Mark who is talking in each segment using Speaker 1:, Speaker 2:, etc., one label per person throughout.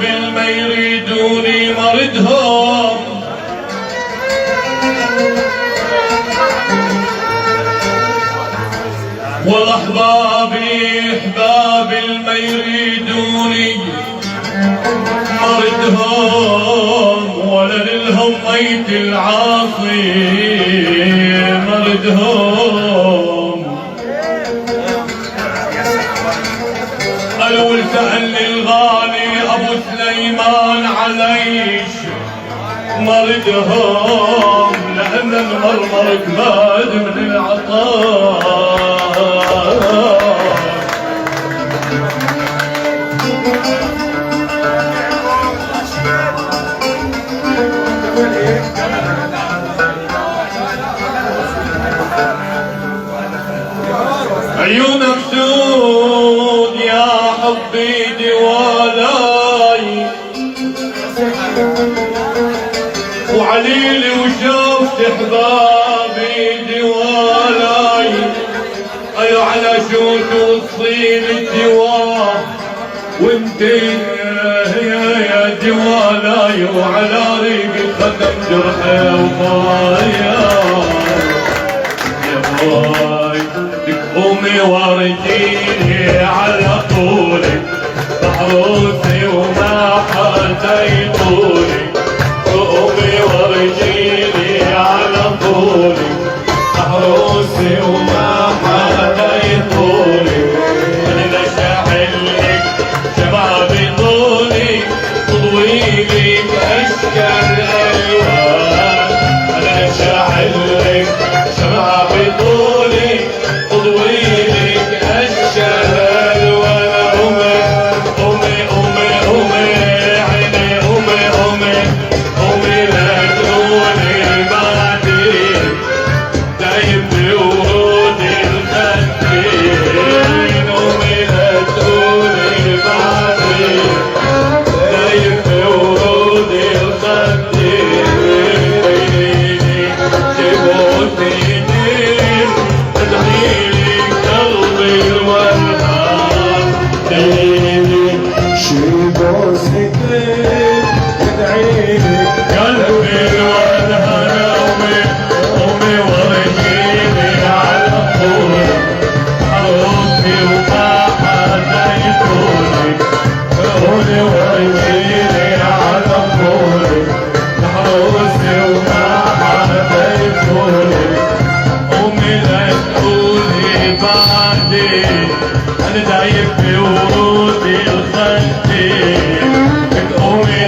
Speaker 1: قبل ما يريدوني مردهم، والاحبابي احبابي ما يريدوني مردهم، ولا للهم ميت العاصي مردهم. قالوا سألني الغالي ابو سليمان عليش مردهم، لان المرمر كباد من العطاء. عيونك سود يا حبي دوالاي، وعليلي وشوفت احبابي دوالاي. ايو على شو توصيل الدواء وانت يا دوالاي، وعلى ريقي ختم جرحي وضايا يا باي. قومي وارجيني على طولك بعروسي وما حدا يطولك. قومي وارجيني على طولك بعروسي وما حدا يطولك. انا شاعلك شبابي طولي تضويلك اشكال الوان. انا شاعلك شبابي طولي تضويلك اشكال الوان. امي امي امي عيني امي امي امي لا تقولي بعدين دايب بورودي الخدين. امي لا تقولي بعدين دايب بورودي الخدين. جيبوتي تدعيلي قلبي الوهاب، تدعيلي شيبوسك تدعيلي قلبي الوهاب. امي ورجيني على طولك عروسي وما حدا يطولك. امي ورجيني على طولك عروسي وما حدا يطولك. امي لا تقولي بعدين انا دايب بورودي الخدين. امي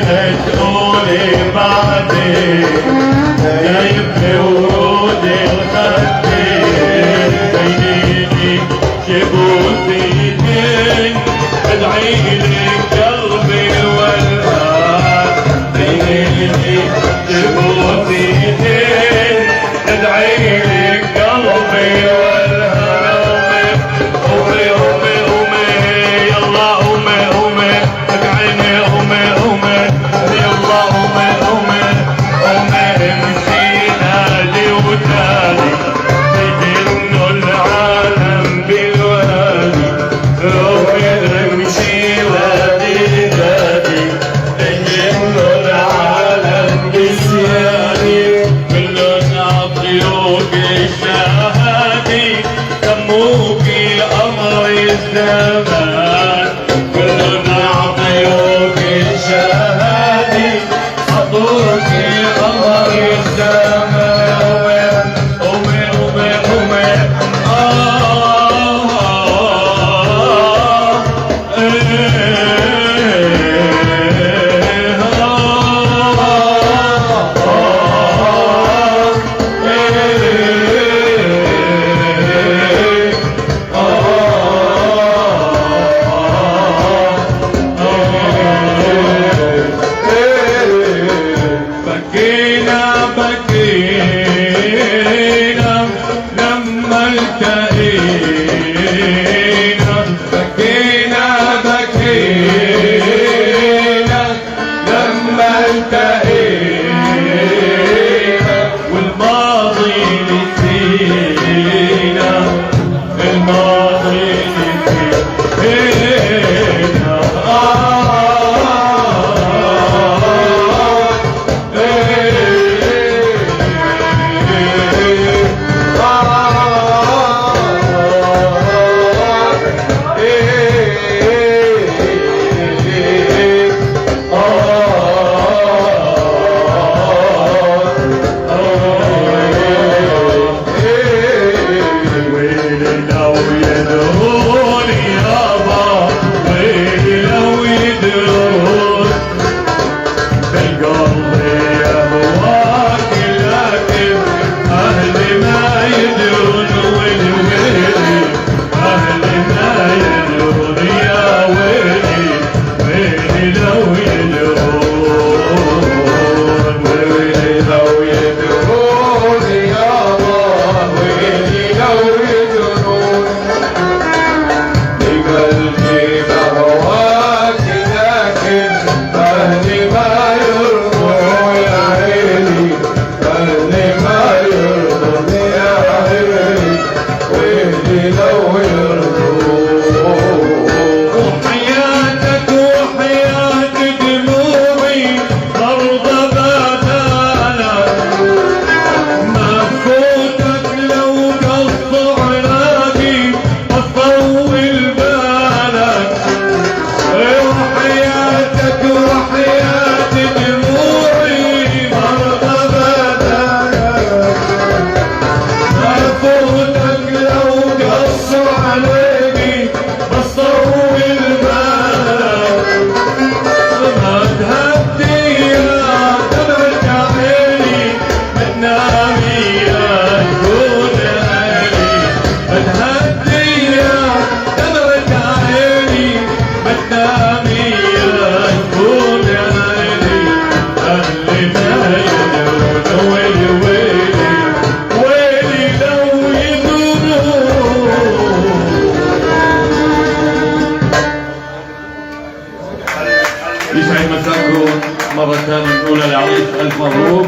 Speaker 1: يسعد مساكم مرة ثانية نقول للعريس ألف مبروك.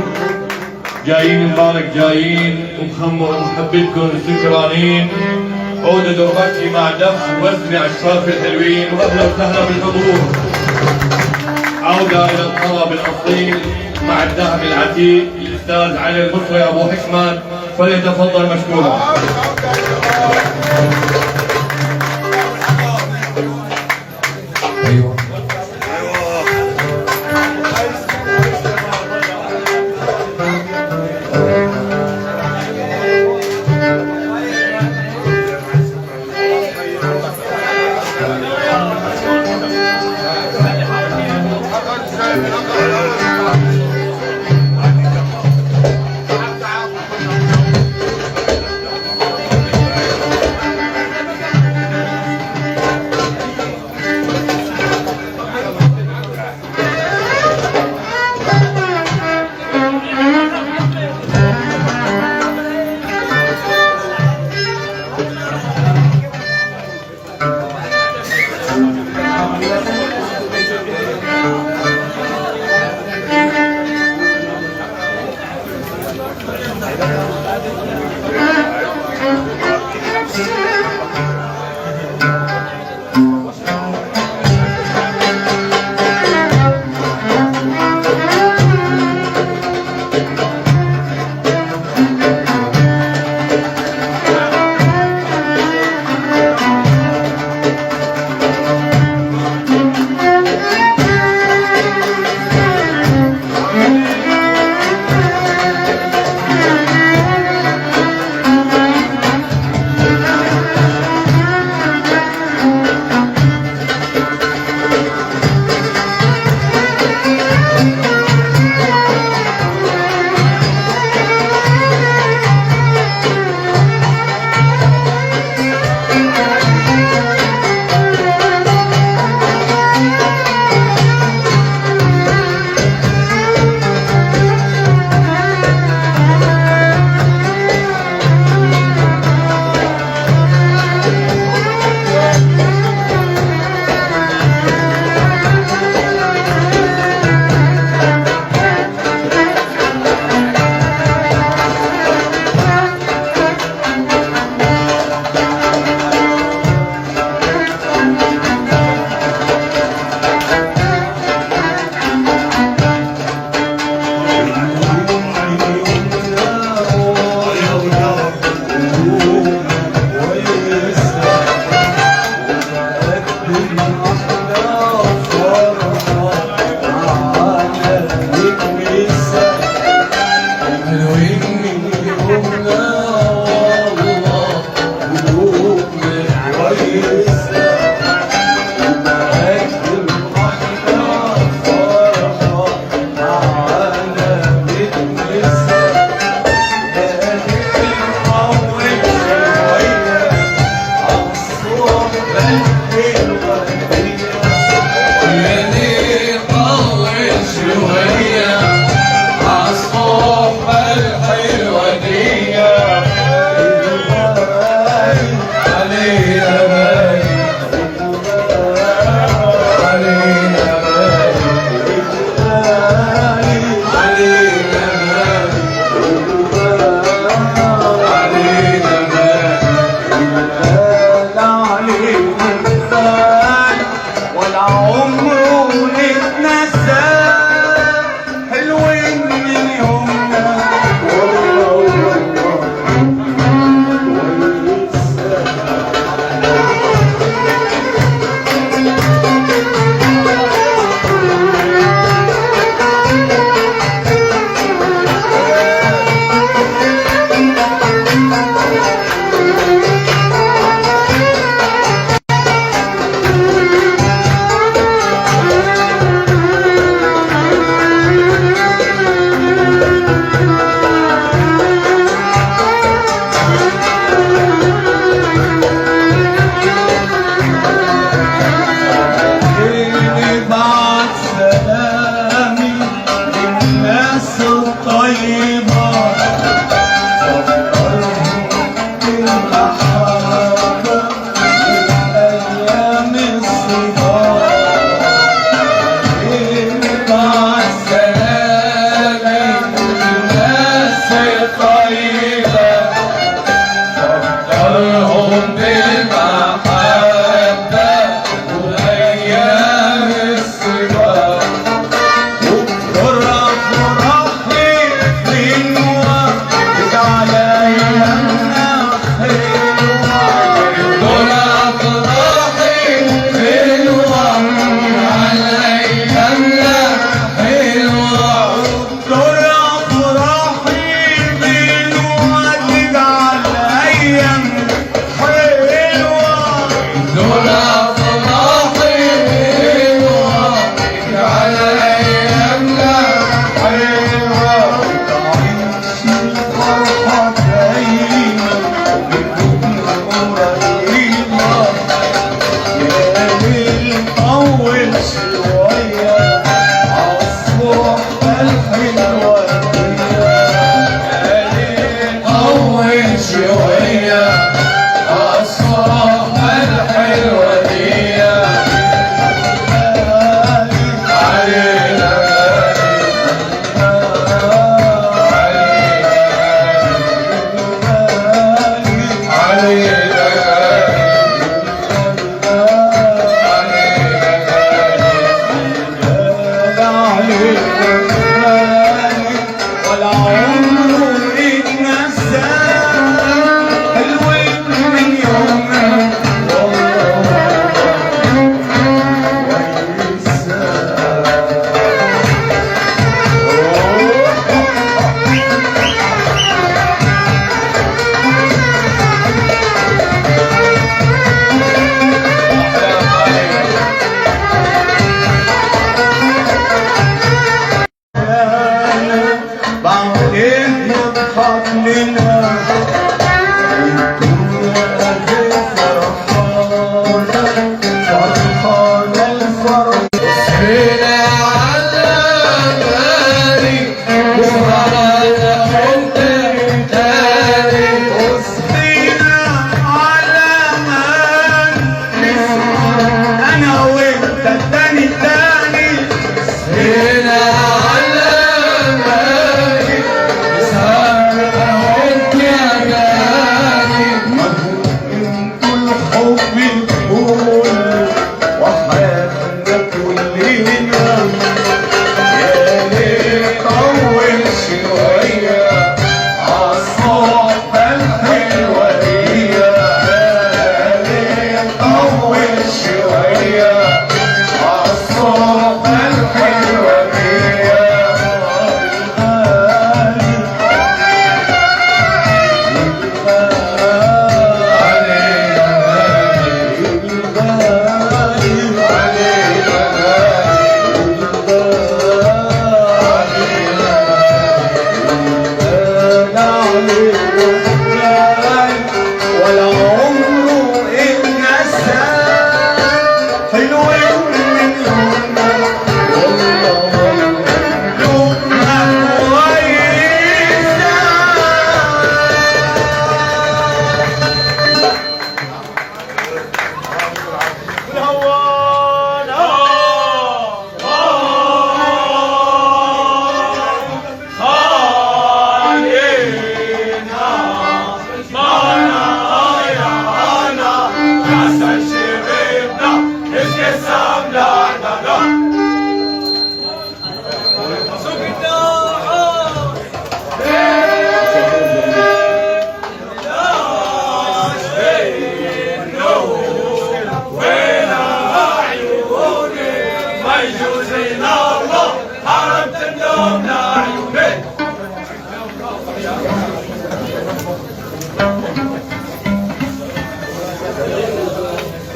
Speaker 1: جايين مبارك جايين ومحبتكم سكرانين. عودة دوباتي مع دف وزن أشراف الحلوين وأهلا وسهلا بالحضور. عودة إلى الطرب الأصيل مع الذهب العتيق الأستاذ علي المصري أبو حكمت، فليتفضل مشكورا.
Speaker 2: ايوه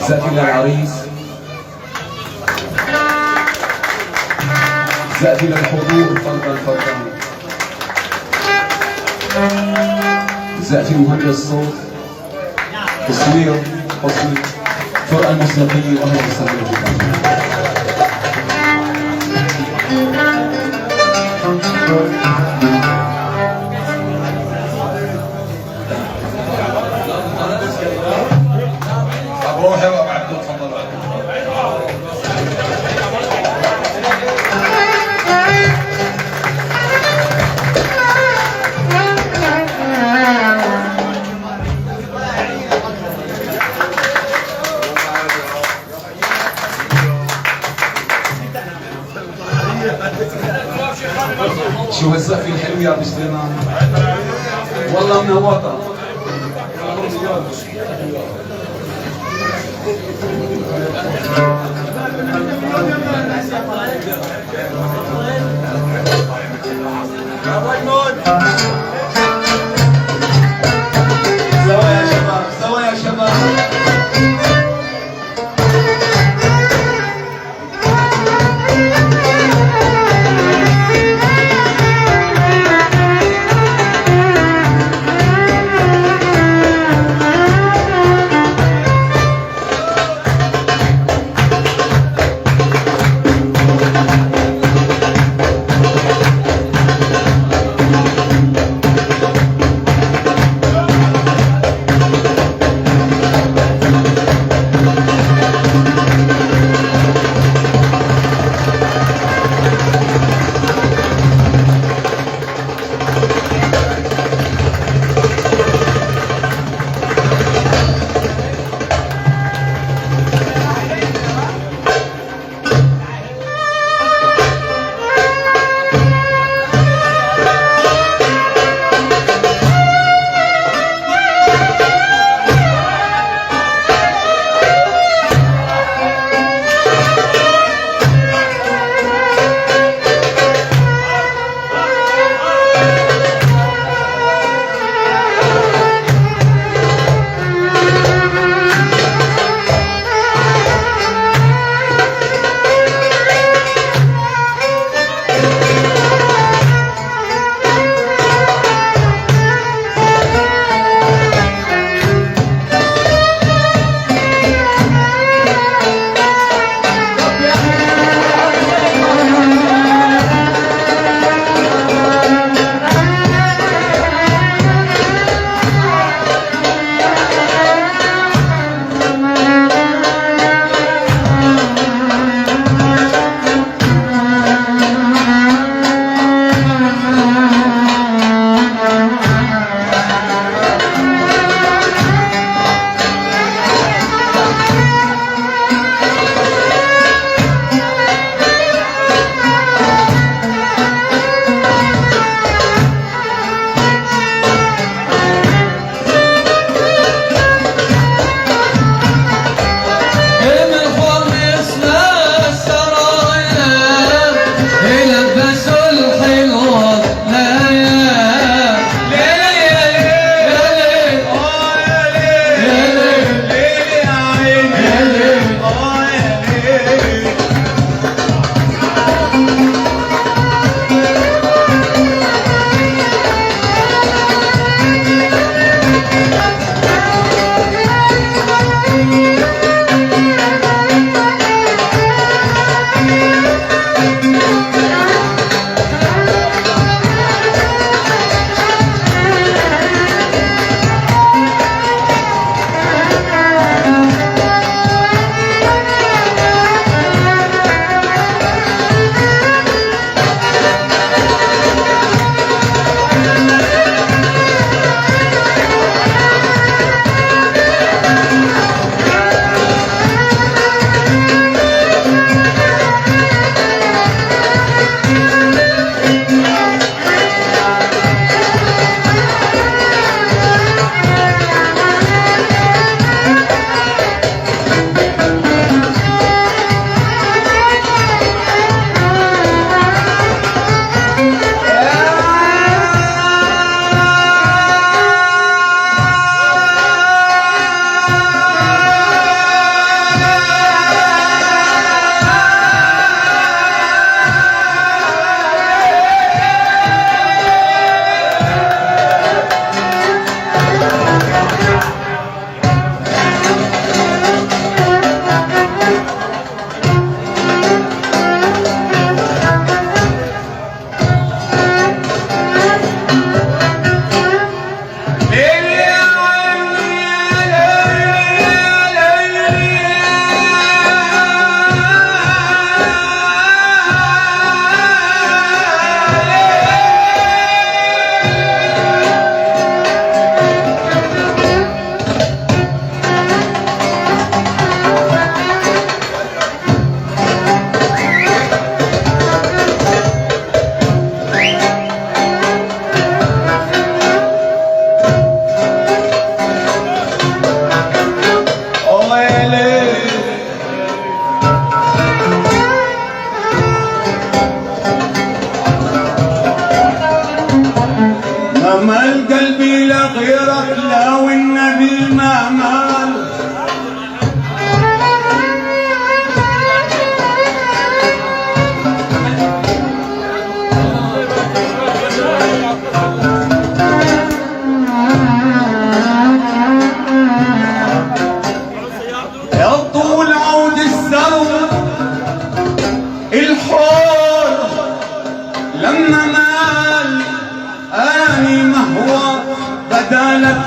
Speaker 2: زائد للعريس، زائد للحضور، تفضل تفضل. زائد مهندس الصوت، تصوير، فرقة الموسيقية، واهلا وسهلا بكم.
Speaker 3: روحي وقعد تفضل.
Speaker 2: شو هالسقفة الحلوة يا ابو سليمان؟ والله منوطة.
Speaker 3: سوا يا شباب، سوا يا شباب.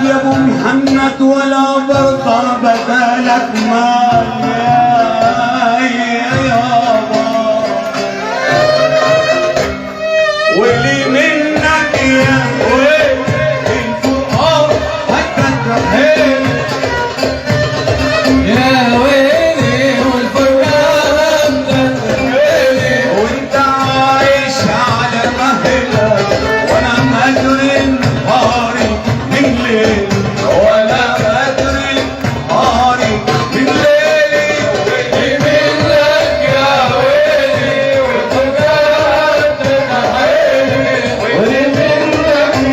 Speaker 4: يا ابو محمد ولا برضى بدالك مال يا يابا ولي منك يا ويل الفرقان هتترحل
Speaker 2: يا ويلي والفرقان تترحل
Speaker 4: وانت عايش على مهلك وانا ما ادري نهاري من ليل ولا ما ادري نهاري من ليلي
Speaker 2: ويلي منك يا ويلي والفرقان تترحل ويلي منك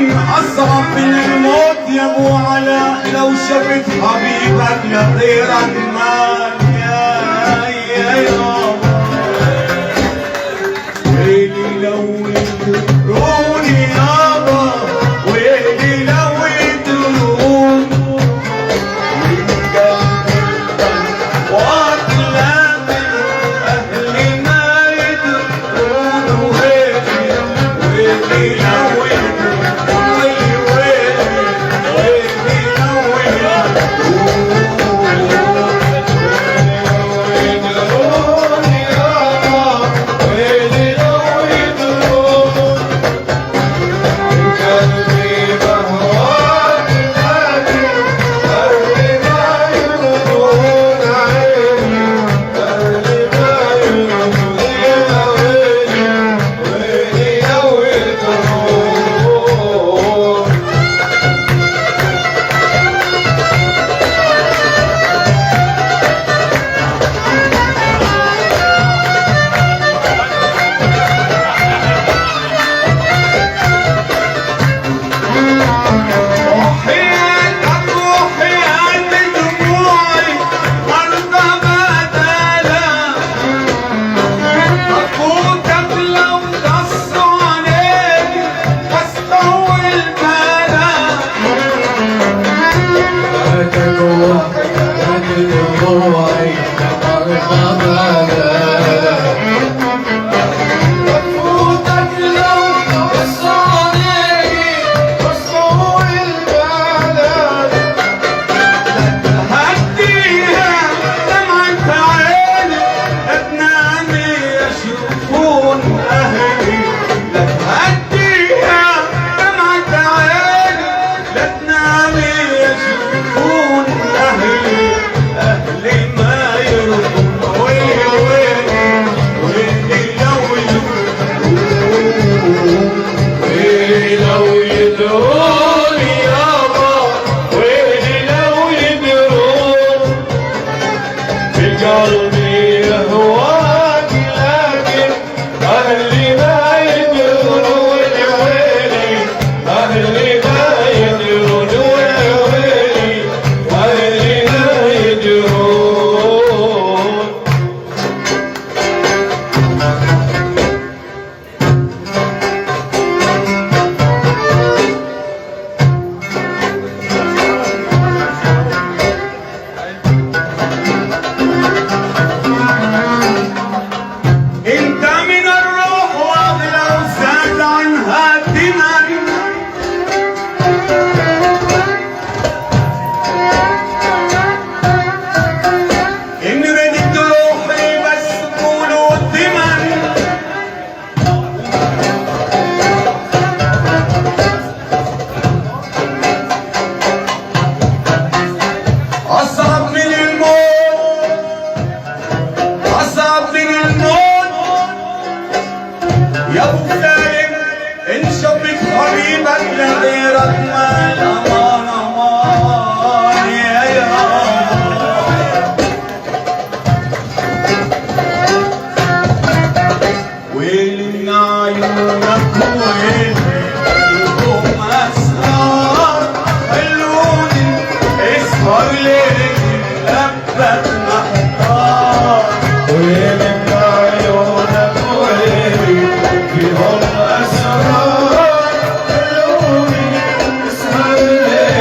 Speaker 4: أصعب من الموت يا ابو علاء لو شفت حبيبك لغيرك مات يا ويلي لو يدروني يابا ويلي لو يدروني من قلبي واطلع من اهلي ما يدرون ويلي ويلي لو يدروني ويلي لو يدروني يابا ويلي لو يدرون من قلبي بهواك لكن قلبي ما يرضون عيني قلبي ما يرضون يا ويلي ويلي لو يدرون وحياتك وحياة دموعي أرضى بدلا أفوتك لو قصوا عليك واستوي البلا أفوتك لو قصوا عليك واستوي البلا هديها دمعة عيني لا تنامي يشوفون أهلي لا تهديها دمعة عيني لا تنامي يشوفون أهلي أهلي ما يرضون ويلي ويلي ويلي لو يدرون ويلي لو يدرون يابا ويلي لو يدرون في قلبي يهواك لكن أهلي ما يدرون يا ويلي أهلي ما يدرون يا ويلي أهلي ما يدرون انت من الروح واغلى وزاد عنها الدماء ان ردت روحي بس قولوا الدماء اصعب من الموت اصعب من الموت يا ابو سالم ان شفت حبيبك لغيرك ما الامان امان يا ويلي من عيونك ويلي قلوبهم اسرار خلوني اسهر ليلي لبك محتار ويلي من عيونك ويلي فيهم اسرار خلوني اسهر ليلي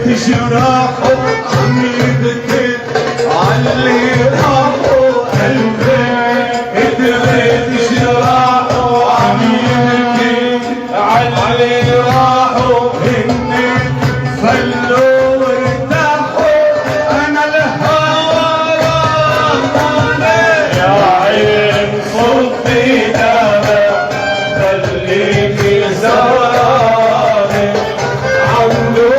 Speaker 4: تجرحه عم يبكي علي راحوا قلبي قدرت تجرحه عم يبكي علي راحوا هني فلوا وارتاحوا انا الهوى رماني يا عين صبي دمع خليكي زوراني عمرو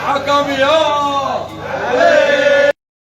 Speaker 3: الحكم يا